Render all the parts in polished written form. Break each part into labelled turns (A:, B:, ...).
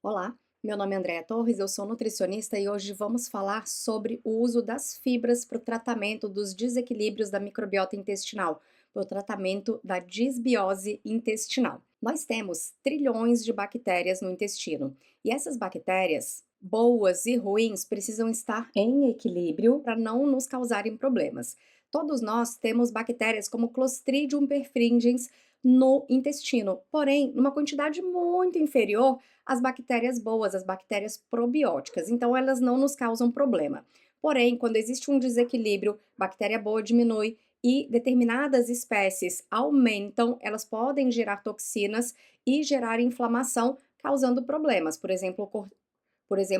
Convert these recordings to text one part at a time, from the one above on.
A: Olá, meu nome é Andréa Torres, eu sou nutricionista e hoje vamos falar sobre o uso das fibras para o tratamento dos desequilíbrios da microbiota intestinal, para o tratamento da disbiose intestinal. Nós temos trilhões de bactérias no intestino e essas bactérias, boas e ruins, precisam estar em equilíbrio para não nos causarem problemas. Todos nós temos bactérias como Clostridium perfringens no intestino, porém, numa quantidade muito inferior as bactérias boas, as bactérias probióticas, então elas não nos causam problema. Porém, quando existe um desequilíbrio, bactéria boa diminui e determinadas espécies aumentam, elas podem gerar toxinas e gerar inflamação, causando problemas. Por exemplo,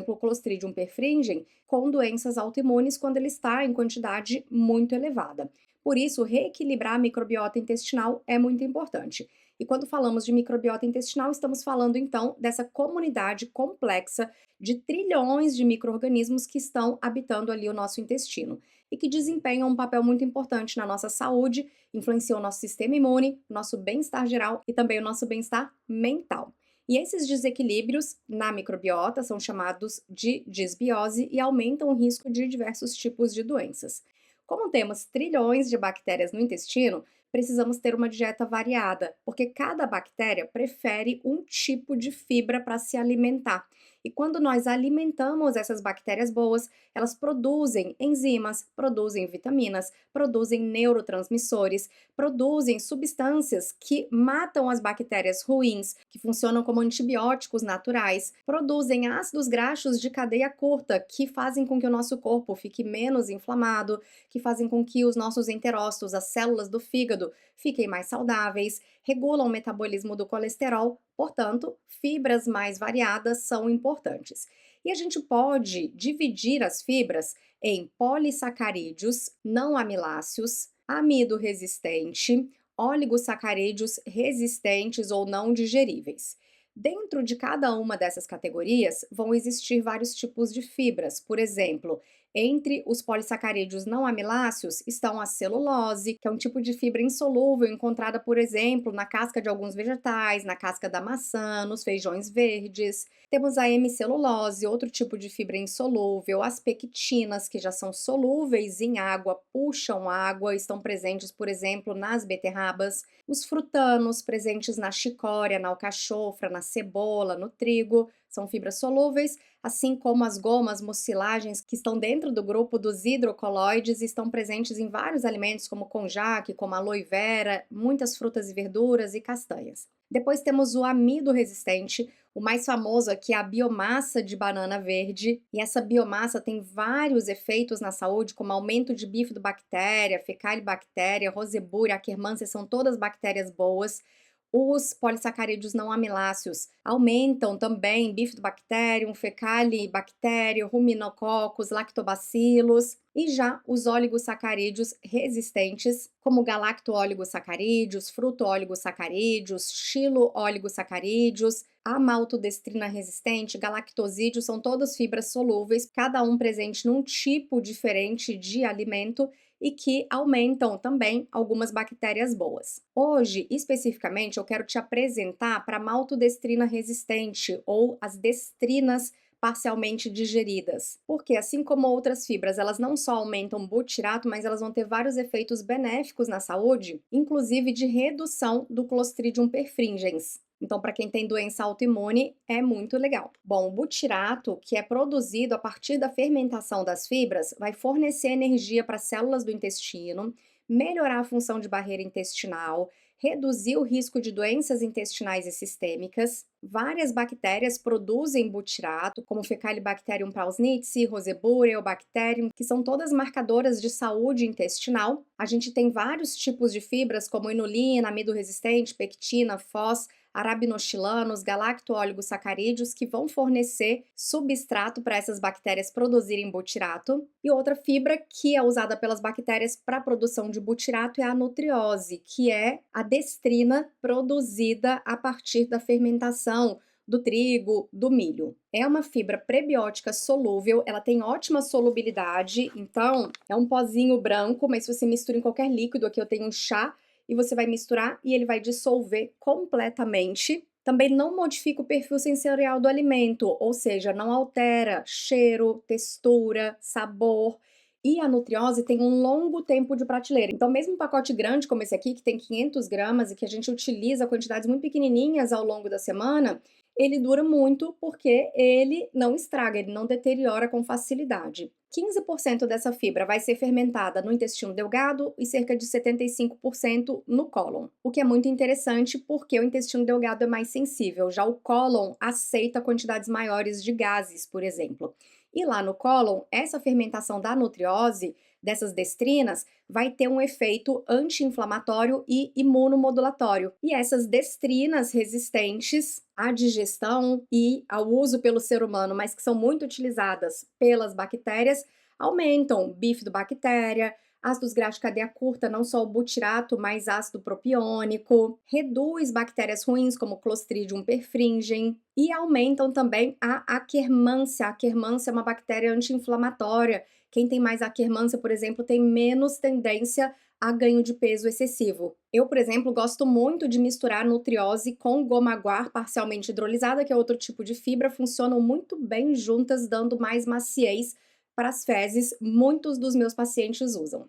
A: o Clostridium perfringens com doenças autoimunes quando ele está em quantidade muito elevada. Por isso, reequilibrar a microbiota intestinal é muito importante. E quando falamos de microbiota intestinal, estamos falando então dessa comunidade complexa de trilhões de micro-organismos que estão habitando ali o nosso intestino e que desempenham um papel muito importante na nossa saúde, influenciam o nosso sistema imune, nosso bem-estar geral e também o nosso bem-estar mental. E esses desequilíbrios na microbiota são chamados de disbiose e aumentam o risco de diversos tipos de doenças. Como temos trilhões de bactérias no intestino, precisamos ter uma dieta variada, porque cada bactéria prefere um tipo de fibra para se alimentar. E quando nós alimentamos essas bactérias boas, elas produzem enzimas, produzem vitaminas, produzem neurotransmissores, produzem substâncias que matam as bactérias ruins, que funcionam como antibióticos naturais, produzem ácidos graxos de cadeia curta, que fazem com que o nosso corpo fique menos inflamado, que fazem com que os nossos enterócitos, as células do fígado, fiquem mais saudáveis, regulam o metabolismo do colesterol, portanto, fibras mais variadas são importantes. E a gente pode dividir as fibras em polissacarídeos não amiláceos, amido resistente, oligosacarídeos resistentes ou não digeríveis. Dentro de cada uma dessas categorias vão existir vários tipos de fibras. Por exemplo, entre os polissacarídeos não amiláceos estão a celulose, que é um tipo de fibra insolúvel encontrada, por exemplo, na casca de alguns vegetais, na casca da maçã, nos feijões verdes. Temos a hemicelulose, outro tipo de fibra insolúvel, as pectinas, que já são solúveis em água, puxam água, estão presentes, por exemplo, nas beterrabas, os frutanos, presentes na chicória, na alcachofra, na cebola, no trigo, são fibras solúveis, assim como as gomas mucilagens, que estão dentro do grupo dos hidrocoloides e estão presentes em vários alimentos, como conjac, como aloe vera, muitas frutas e verduras e castanhas. Depois temos o amido resistente, o mais famoso aqui é a biomassa de banana verde, e essa biomassa tem vários efeitos na saúde, como aumento de bifidobactéria, fecalibactéria, rosebúria, akkermansia, são todas bactérias boas. Os polissacarídeos não amiláceos aumentam também Bifidobacterium, Fecalibacterium, Ruminococcus, Lactobacillus, e já os oligosacarídeos resistentes, como galacto-oligosacarídeos, fruto-oligosacarídeos, xilo-oligosacarídeos, a maltodestrina resistente, galactosídeos, são todas fibras solúveis, cada um presente num tipo diferente de alimento e que aumentam também algumas bactérias boas. Hoje, especificamente, eu quero te apresentar para a maltodestrina resistente ou as destrinas parcialmente digeridas, porque assim como outras fibras, elas não só aumentam butirato, mas elas vão ter vários efeitos benéficos na saúde, inclusive de redução do Clostridium perfringens. Então, para quem tem doença autoimune, é muito legal. Bom, o butirato, que é produzido a partir da fermentação das fibras, vai fornecer energia para as células do intestino, melhorar a função de barreira intestinal, reduzir o risco de doenças intestinais e sistêmicas. Várias bactérias produzem butirato, como Fecalibacterium prausnitzii, Rosebúria, Eubacterium, que são todas marcadoras de saúde intestinal. A gente tem vários tipos de fibras, como inulina, amido resistente, pectina, fós, arabinoxilanos, galacto-oligosacarídeos, que vão fornecer substrato para essas bactérias produzirem butirato. E outra fibra que é usada pelas bactérias para a produção de butirato é a nutriose, que é a destrina produzida a partir da fermentação do trigo, do milho. É uma fibra prebiótica solúvel, ela tem ótima solubilidade, então é um pozinho branco, mas se você mistura em qualquer líquido, aqui eu tenho um chá, e você vai misturar e ele vai dissolver completamente. Também não modifica o perfil sensorial do alimento, ou seja, não altera cheiro, textura, sabor. E a nutriose tem um longo tempo de prateleira. Então, mesmo um pacote grande como esse aqui, que tem 500 gramas e que a gente utiliza quantidades muito pequenininhas ao longo da semana, ele dura muito porque ele não estraga, ele não deteriora com facilidade. 15% dessa fibra vai ser fermentada no intestino delgado e cerca de 75% no cólon, o que é muito interessante porque o intestino delgado é mais sensível, já o cólon aceita quantidades maiores de gases, por exemplo. E lá no cólon, essa fermentação da nutriose, dessas destrinas, vai ter um efeito anti-inflamatório e imunomodulatório. E essas destrinas resistentes à digestão e ao uso pelo ser humano, mas que são muito utilizadas pelas bactérias, aumentam bifidobactéria, ácidos graxos de cadeia curta, não só o butirato, mas ácido propiônico, reduz bactérias ruins como Clostridium perfringens e aumentam também a Akkermansia. A Akkermansia é uma bactéria anti-inflamatória. Quem tem mais Akkermansia, por exemplo, tem menos tendência a ganho de peso excessivo. Eu, por exemplo, gosto muito de misturar nutriose com goma guar parcialmente hidrolisada, que é outro tipo de fibra, funcionam muito bem juntas, dando mais maciez para as fezes. Muitos dos meus pacientes usam.